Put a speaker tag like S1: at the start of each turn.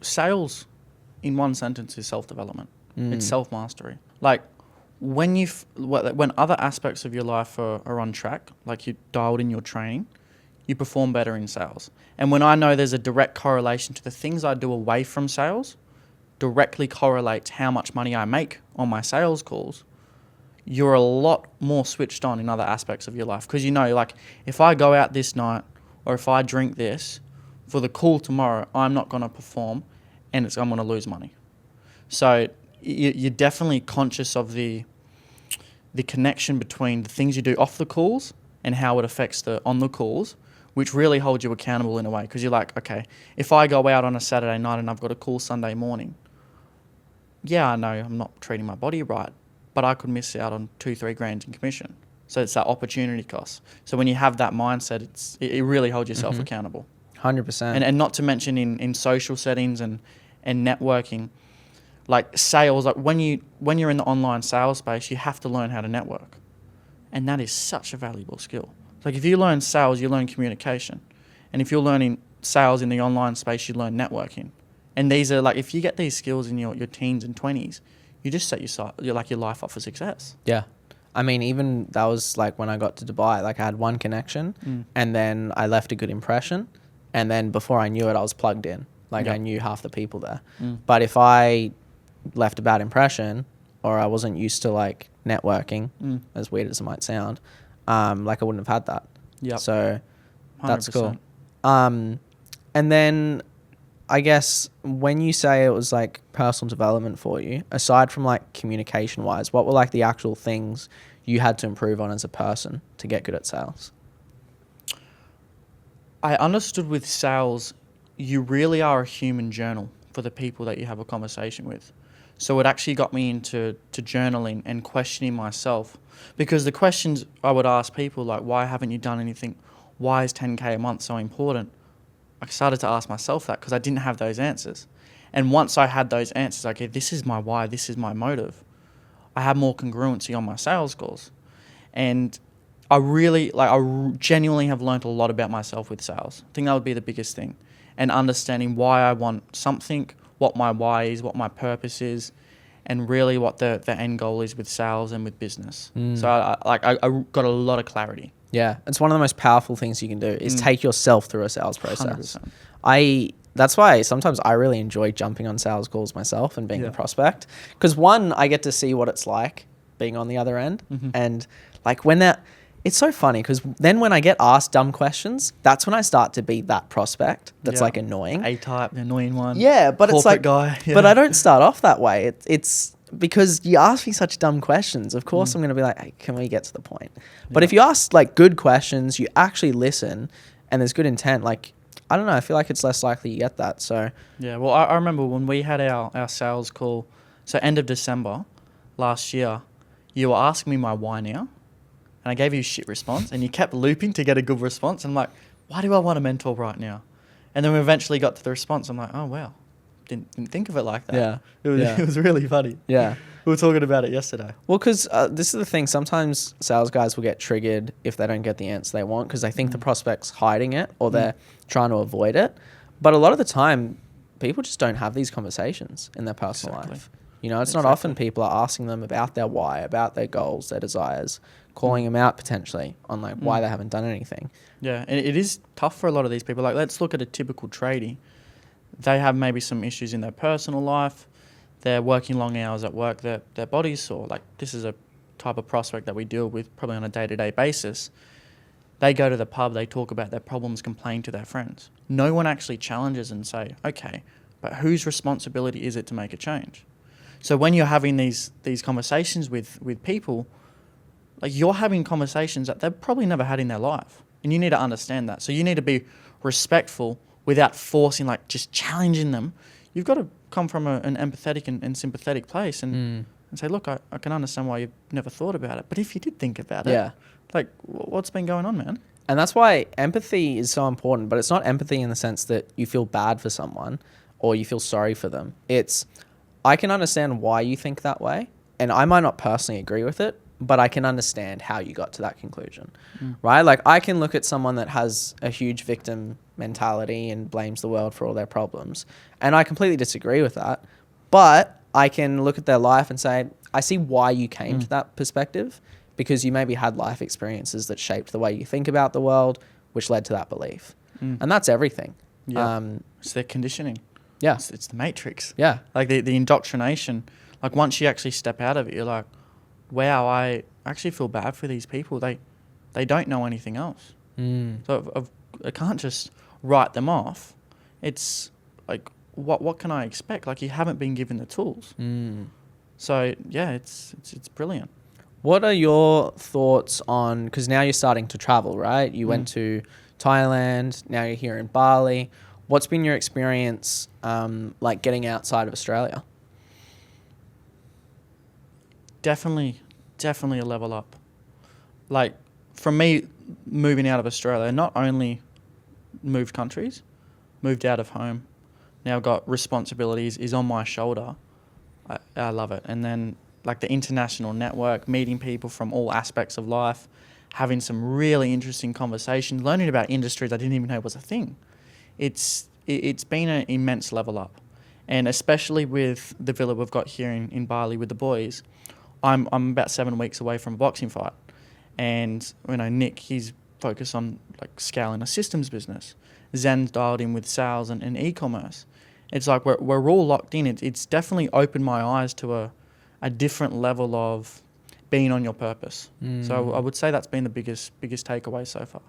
S1: sales, in one sentence, is self-development. It's self-mastery. Like, when other aspects of your life are on track, like you dialed in your training, you perform better in sales. And when I know there's a direct correlation to the things I do away from sales, directly correlates how much money I make on my sales calls, you're a lot more switched on in other aspects of your life. Because you know, like, if I go out this night or if I drink this, for the call tomorrow, I'm not going to perform and I'm going to lose money. So you're definitely conscious of the connection between the things you do off the calls and how it affects on the calls, which really holds you accountable in a way. Because you're like, okay, if I go out on a Saturday night and I've got a call Sunday morning, yeah, I know I'm not treating my body right, but I could miss out on 2-3 grand in commission. So it's that opportunity cost. So when you have that mindset, it really holds yourself accountable.
S2: 100%.
S1: And not to mention in social settings and networking, like sales, like when you're in the online sales space, you have to learn how to network. And that is such a valuable skill. Like if you learn sales, you learn communication. And if you're learning sales in the online space, you learn networking. And these are like, if you get these skills in your teens and 20s, you just set your life up for success.
S2: Yeah. I mean, even that was like when I got to Dubai, like I had one connection and then I left a good impression. And then before I knew it, I was plugged in. Like I knew half the people there. But if I left a bad impression or I wasn't used to like networking, as weird as it might sound, like I wouldn't have had that.
S1: Yeah.
S2: So that's
S1: 100%.
S2: cool. And then I guess when you say it was like personal development for you, aside from like communication wise, what were like the actual things you had to improve on as a person to get good at sales?
S1: I understood with sales, you really are a human journal for the people that you have a conversation with. So it actually got me into journaling and questioning myself, because the questions I would ask people, like, why haven't you done anything? Why is 10K a month so important? I started to ask myself that because I didn't have those answers. And once I had those answers, okay, this is my why, this is my motive, I had more congruency on my sales goals. And I genuinely have learned a lot about myself with sales. I think that would be the biggest thing. And understanding why I want something, what my why is, what my purpose is, and really what the end goal is with sales and with business. So I got a lot of clarity.
S2: Yeah, it's one of the most powerful things you can do is take yourself through a sales process.
S1: 100%.
S2: That's why sometimes I really enjoy jumping on sales calls myself and being a prospect, because one, I get to see what it's like being on the other end, and like it's so funny because then when I get asked dumb questions, that's when I start to be that prospect that's like annoying.
S1: A-type, the annoying one.
S2: Yeah, but it's like,
S1: guy. Yeah.
S2: But I don't start off that way. It's because you ask me such dumb questions. Of course, I'm going to be like, hey, can we get to the point? But if you ask like good questions, you actually listen, and there's good intent. Like, I don't know. I feel like it's less likely you get that. So
S1: yeah, well, I remember when we had our sales call. So end of December last year, you were asking me my why now. And I gave you a shit response, and you kept looping to get a good response. I'm like, why do I want a mentor right now? And then we eventually got to the response. I'm like, oh, wow. Didn't think of it like that.
S2: Yeah.
S1: It was really funny.
S2: yeah.
S1: We were talking about it yesterday.
S2: Well, because this is the thing. Sometimes sales guys will get triggered if they don't get the answer they want because they think the prospect's hiding it or they're trying to avoid it. But a lot of the time, people just don't have these conversations in their personal life. You know, it's not often people are asking them about their why, about their goals, their desires, calling them out potentially on like why they haven't done anything.
S1: Yeah, and it is tough for a lot of these people. Like, let's look at a typical tradie. They have maybe some issues in their personal life. They're working long hours at work. Their body's sore. Like, this is a type of prospect that we deal with probably on a day-to-day basis. They go to the pub, they talk about their problems, complain to their friends. No one actually challenges and say, okay, but whose responsibility is it to make a change? So when you're having these conversations with people, like, you're having conversations that they've probably never had in their life. And you need to understand that. So you need to be respectful without forcing, like, just challenging them. You've got to come from an empathetic and sympathetic place and say, look, I can understand why you've never thought about it. But if you did think about it, like, what's been going on, man?
S2: And that's why empathy is so important. But it's not empathy in the sense that you feel bad for someone or you feel sorry for them. It's, I can understand why you think that way. And I might not personally agree with it, but I can understand how you got to that conclusion, right? Like I can look at someone that has a huge victim mentality and blames the world for all their problems, and I completely disagree with that. But I can look at their life and say, I see why you came to that perspective, because you maybe had life experiences that shaped the way you think about the world, which led to that belief. And that's everything.
S1: Yeah. It's their conditioning.
S2: Yeah.
S1: It's the matrix.
S2: Yeah.
S1: Like the indoctrination. Like once you actually step out of it, you're like, wow, I actually feel bad for these people. They don't know anything else. So I can't just write them off. It's like, what can I expect? Like you haven't been given the tools. So yeah, it's brilliant.
S2: What are your thoughts on, because now you're starting to travel, right? You went to Thailand, now you're here in Bali. What's been your experience like getting outside of Australia?
S1: Definitely a level up. Like from me moving out of Australia, not only moved countries, moved out of home, now got responsibilities, is on my shoulder. I love it. And then like the international network, meeting people from all aspects of life, having some really interesting conversations, learning about industries I didn't even know was a thing. It's been an immense level up. And especially with the villa we've got here in Bali with the boys, I'm about 7 weeks away from a boxing fight. And Nick, he's focused on like scaling a systems business. Zen's dialed in with sales and e-commerce. It's like we're all locked in. It's definitely opened my eyes to a different level of being on your purpose. So I would say that's been the biggest takeaway so far.